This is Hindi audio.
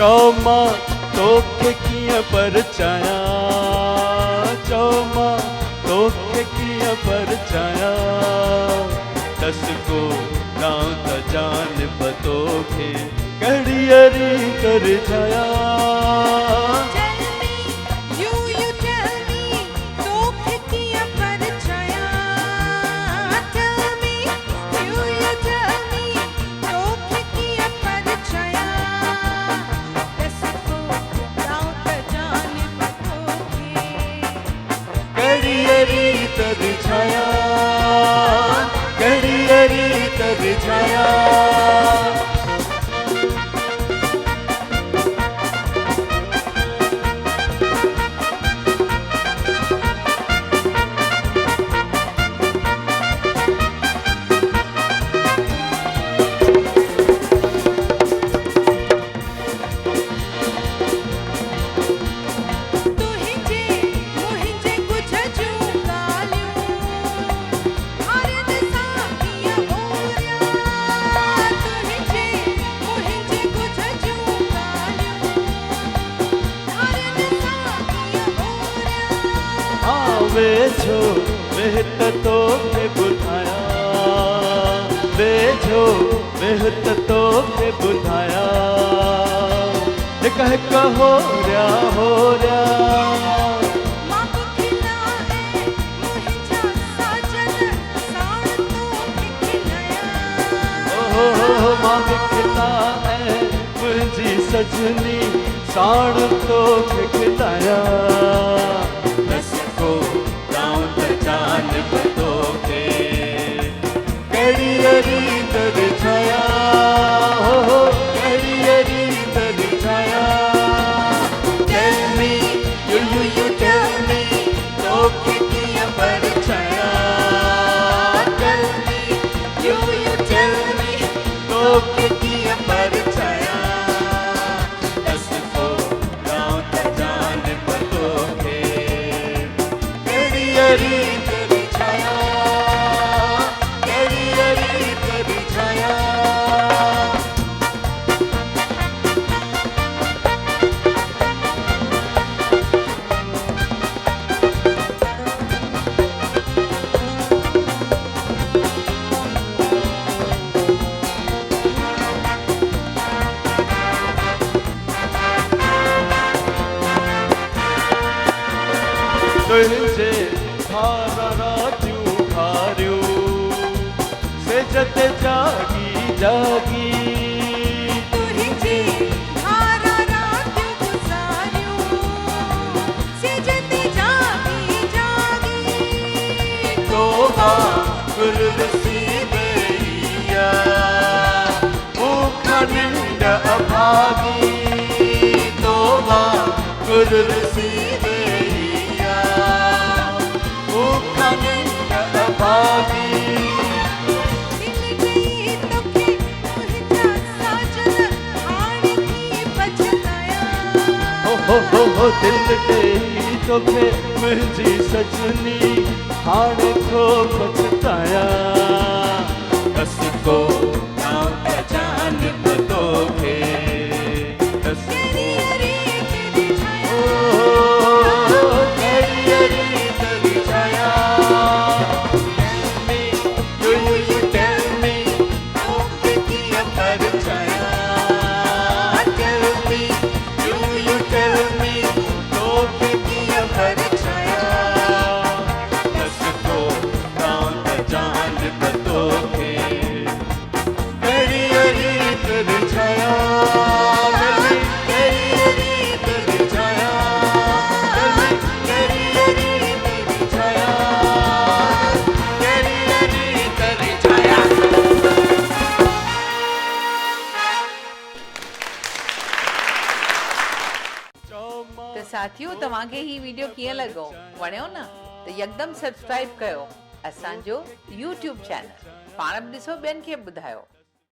चौमा तोखे कीअं परचाया, चौमा तोखे कीअं परचाया, दस को गाँव त जान बतोखे कड़ियरी कर जाया। कड़ियरी तर छाया, कड़ियरी तर छाया। वेझो वेहत तोखे ॿुधाया, वेझो वेहत तोखे ॿुधाया, हिक हिक होरिया होरिया। मां बि खिला ऐं मुंहिंजी सजनी साण तोखे खिलाया। कड़ियरी तर छाया, कड़ियरी तर छाया। Tell me, you tell me, तोखे कीअं परचाया। Tell me, you tell me, तोखे कीअं परचाया। दस को गाँव त जान बतोखे कड़ियरी तर छाया, कड़ियरी तर छाया। तुझे खार रातियूं खारियूं सेज ते जागी जागी, तुझे खार रातियूं गुज़ारियूं सेज ते जागी जागी। तोबा गुलरसी बेरिया मूंखां निंड अभागी, तोबा गुलरसी हो दिल ॾेई तोखे मुंहिंजी सजनी हाणे को पछताया। दस को गाँव त जान बतोखे, दस को कड़ियरी तर छाया। You tell me, तोखे कीअं परचाया। Tell me, you tell me, तोखे कीअं परचाया। दस को गाँव त जान बतोखे कड़ियरी तर छाया, कड़ियरी तर छाया, कड़ियरी तर छाया, कड़ियरी तर छाया। तो साथियों तव्हांखे ही वीडियो कीअं लॻो, वणियो न त यकदम सब्सक्राइब कयो असांजो YouTube चैनल, पाण बि ॾिसो ॿियनि खे ॿुधायो।